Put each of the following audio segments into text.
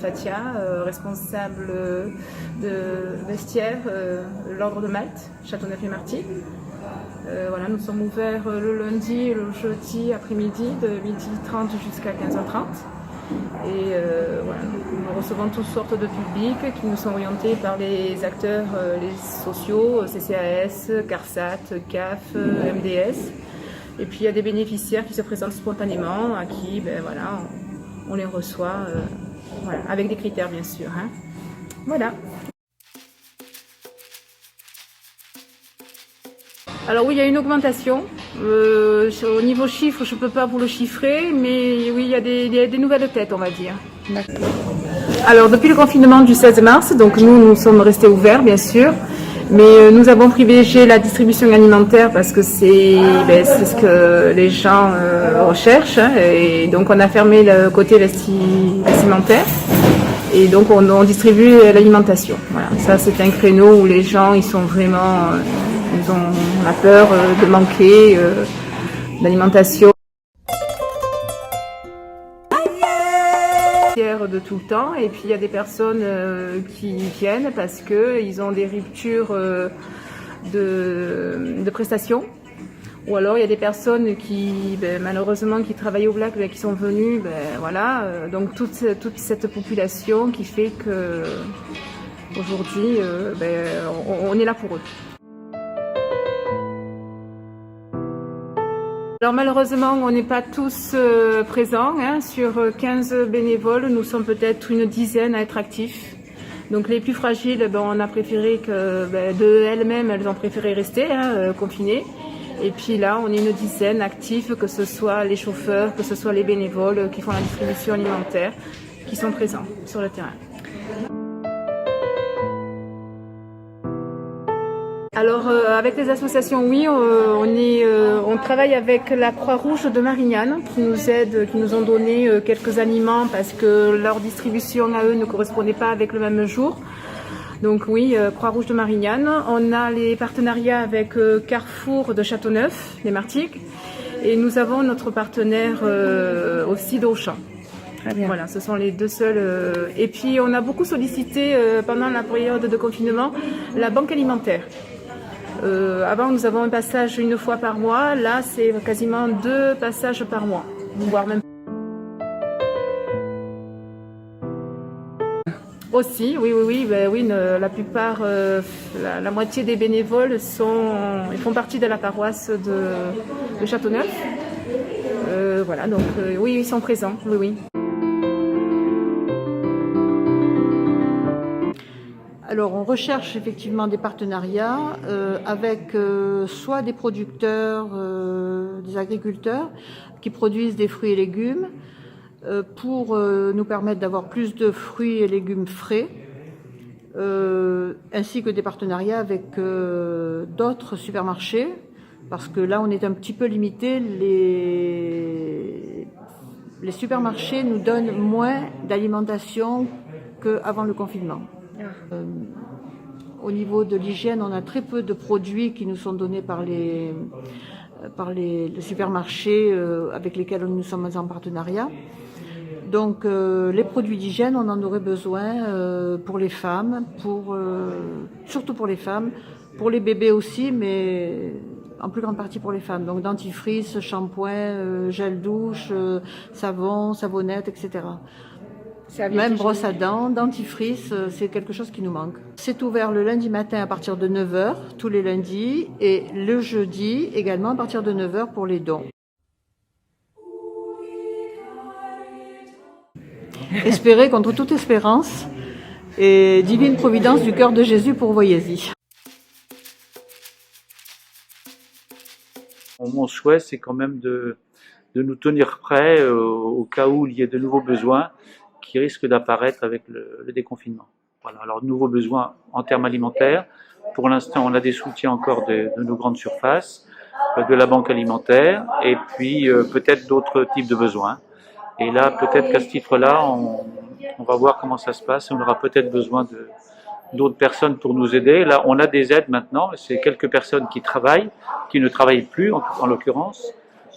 Fatia, responsable de vestiaire de l'Ordre de Malte, Châteauneuf-et-Marty. Voilà, nous sommes ouverts le lundi et le jeudi après-midi de 12h30 jusqu'à 15h30. Et voilà, nous recevons toutes sortes de publics qui nous sont orientés par les acteurs les sociaux, CCAS, CARSAT, CAF, MDS. Et puis il y a des bénéficiaires qui se présentent spontanément, à qui voilà, on les reçoit voilà, avec des critères bien sûr. Hein. Voilà. Alors oui, il y a une augmentation. Au niveau chiffre, je ne peux pas vous le chiffrer, mais oui, il y a des nouvelles têtes, on va dire. Alors depuis le confinement du 16 mars, donc nous sommes restés ouverts, bien sûr, mais nous avons privilégié la distribution alimentaire parce que c'est ce que les gens recherchent, hein, et donc on a fermé le côté vestimentaire. Et donc on distribue l'alimentation. Voilà. Ça c'est un créneau où les gens ils sont vraiment, on a peur de manquer d'alimentation. De tout le temps, et puis il y a des personnes qui viennent parce qu'ils ont des ruptures de prestations. Ou alors il y a des personnes qui, malheureusement, qui travaillent au Black, qui sont venues, voilà. Donc toute cette population qui fait que aujourd'hui, on est là pour eux. Alors malheureusement, on n'est pas tous présents. Hein. Sur 15 bénévoles, nous sommes peut-être une dizaine à être actifs. Donc les plus fragiles, on a préféré que de elles-mêmes, elles ont préféré rester confinées. Et puis là, on est une dizaine actifs, que ce soit les chauffeurs, que ce soit les bénévoles qui font la distribution alimentaire, qui sont présents sur le terrain. Alors avec les associations, oui, on travaille avec la Croix-Rouge de Marignane qui nous aide, qui nous ont donné quelques aliments parce que leur distribution à eux ne correspondait pas avec le même jour. Donc oui, Croix-Rouge de Marignane. On a les partenariats avec Carrefour de Châteauneuf, les Martigues, et nous avons notre partenaire aussi d'Auchan. Très bien. Voilà, ce sont les deux seuls. Et puis on a beaucoup sollicité pendant la période de confinement la banque alimentaire. Avant, nous avons un passage une fois par mois. Là, c'est quasiment 2 passages par mois, voire même. Aussi, oui, la plupart, la moitié des bénévoles ils font partie de la paroisse de Châteauneuf. Voilà, donc oui, ils sont présents, oui. Alors on recherche effectivement des partenariats avec soit des producteurs, des agriculteurs qui produisent des fruits et légumes pour nous permettre d'avoir plus de fruits et légumes frais, ainsi que des partenariats avec d'autres supermarchés, parce que là on est un petit peu limité, les supermarchés nous donnent moins d'alimentation qu'avant le confinement. Au niveau de l'hygiène, on a très peu de produits qui nous sont donnés par les supermarchés avec lesquels nous sommes en partenariat. Donc les produits d'hygiène, on en aurait besoin pour les femmes, surtout pour les femmes, pour les bébés aussi, mais en plus grande partie pour les femmes. Donc dentifrice, shampoing, gel douche, savon, savonnette, etc. Même brosse à dents, dentifrice, c'est quelque chose qui nous manque. C'est ouvert le lundi matin à partir de 9h, tous les lundis, et le jeudi également à partir de 9h pour les dons. Espérez contre toute espérance, et divine providence du cœur de Jésus, pourvoyez-y. Mon souhait, c'est quand même de nous tenir prêts au cas où il y ait de nouveaux besoins qui risquent d'apparaître avec le déconfinement. Voilà. Alors, nouveaux besoins en termes alimentaires. Pour l'instant, on a des soutiens encore de nos grandes surfaces, de la banque alimentaire, et puis peut-être d'autres types de besoins. Et là, peut-être qu'à ce titre-là, on va voir comment ça se passe. On aura peut-être besoin d'autres personnes pour nous aider. Là, on a des aides maintenant. C'est quelques personnes qui travaillent, qui ne travaillent plus en l'occurrence.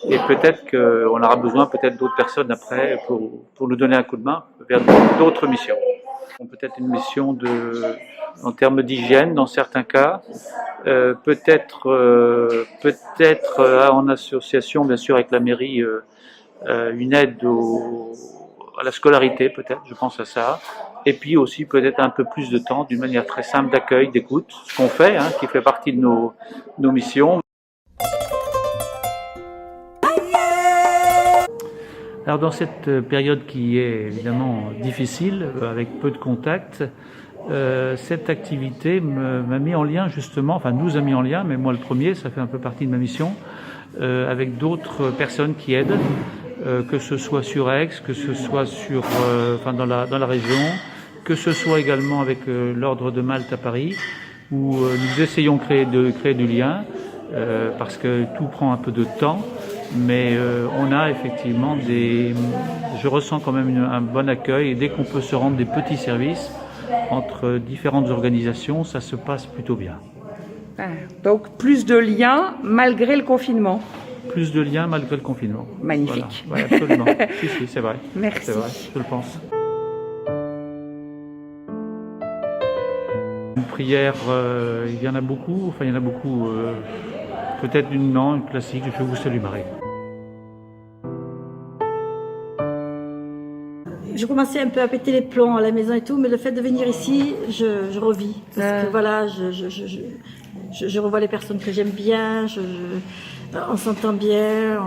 Et peut-être qu'on aura besoin peut-être d'autres personnes après pour nous donner un coup de main vers d'autres missions. Peut-être une mission en termes d'hygiène dans certains cas, peut-être en association bien sûr avec la mairie, une aide à la scolarité peut-être, je pense à ça, et puis aussi peut-être un peu plus de temps d'une manière très simple d'accueil, d'écoute, ce qu'on fait, qui fait partie de nos missions. Alors dans cette période qui est évidemment difficile, avec peu de contacts, cette activité m'a mis en lien justement, enfin nous a mis en lien, mais moi le premier, ça fait un peu partie de ma mission, avec d'autres personnes qui aident, que ce soit sur Aix, que ce soit dans la région, que ce soit également avec l'Ordre de Malte à Paris, où nous essayons de créer du lien, parce que tout prend un peu de temps. Mais on a effectivement je ressens quand même un bon accueil, et dès qu'on peut se rendre des petits services entre différentes organisations, ça se passe plutôt bien. Donc plus de liens malgré le confinement. Plus de liens malgré le confinement. Magnifique. Voilà. Ouais, absolument. Si, c'est vrai. Merci. C'est vrai, je le pense. Une prière, il y en a beaucoup. Peut-être une classique, je vous salue Marie. Je commençais un peu à péter les plombs à la maison et tout, mais le fait de venir ici, je revis. Parce que voilà, je revois les personnes que j'aime bien, on s'entend bien,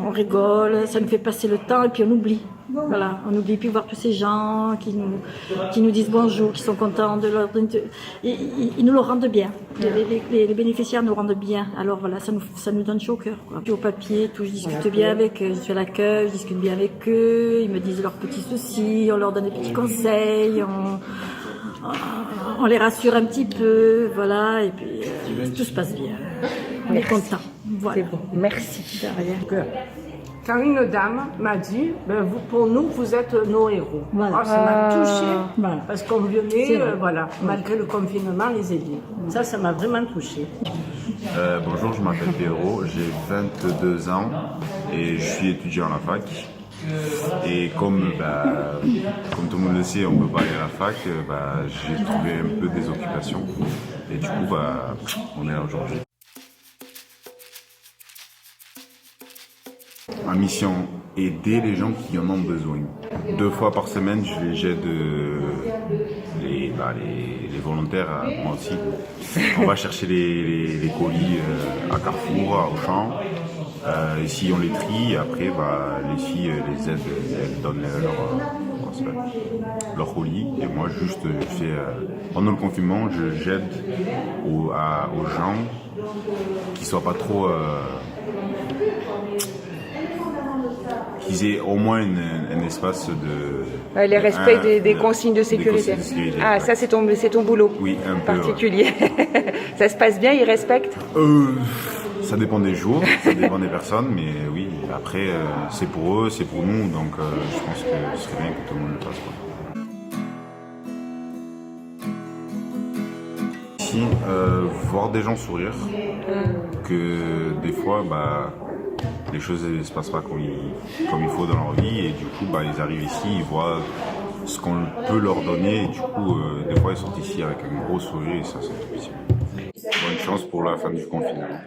on rigole, ça nous fait passer le temps et puis on oublie. Voilà, on oublie puis voir tous ces gens qui nous disent bonjour, qui sont contents de leur... Ils nous le rendent bien. Les bénéficiaires nous rendent bien. Alors voilà, ça nous donne chaud au cœur. Puis au papier, tout, je discute bien avec eux, je fais l'accueil, je discute bien avec eux, ils me disent leurs petits soucis, on leur donne des petits conseils, on les rassure un petit peu, voilà, et puis tout se passe bien. On est content. Voilà. C'est bon, merci. De rien. Quand une dame m'a dit, pour nous, vous êtes nos héros. Voilà. Ça m'a touchée, Voilà. parce qu'on venait, malgré le confinement, les aider. Ça m'a vraiment touchée. Bonjour, je m'appelle Pedro, j'ai 22 ans et je suis étudiant à la fac. Et comme tout le monde le sait, on ne peut pas aller à la fac, j'ai trouvé un peu des occupations. Et du coup, on est là aujourd'hui. Ma mission, aider les gens qui en ont besoin. 2 fois par semaine, j'aide les volontaires, moi aussi. On va chercher les colis à Carrefour, à Auchan. Ici, on les trie. Après, les filles les aident, elles donnent leur colis. Et moi, juste, pendant le confinement, j'aide aux gens qui soient pas trop... qu'ils aient au moins un espace de... Les respects des consignes de sécurité. Ah, ça c'est ton boulot. Oui, un peu particulier. Ça se passe bien, ils respectent? Ça dépend des jours, ça dépend des personnes, mais oui, après c'est pour eux, c'est pour nous, donc je pense que ce serait bien que tout le monde le fasse. Ici, voir des gens sourire, que des fois, les choses ne se passent pas comme il faut dans leur vie, et du coup ils arrivent ici, ils voient ce qu'on peut leur donner, et du coup des fois ils sortent ici avec un gros sourire, et ça c'est difficile. Bonne chance pour la fin du confinement.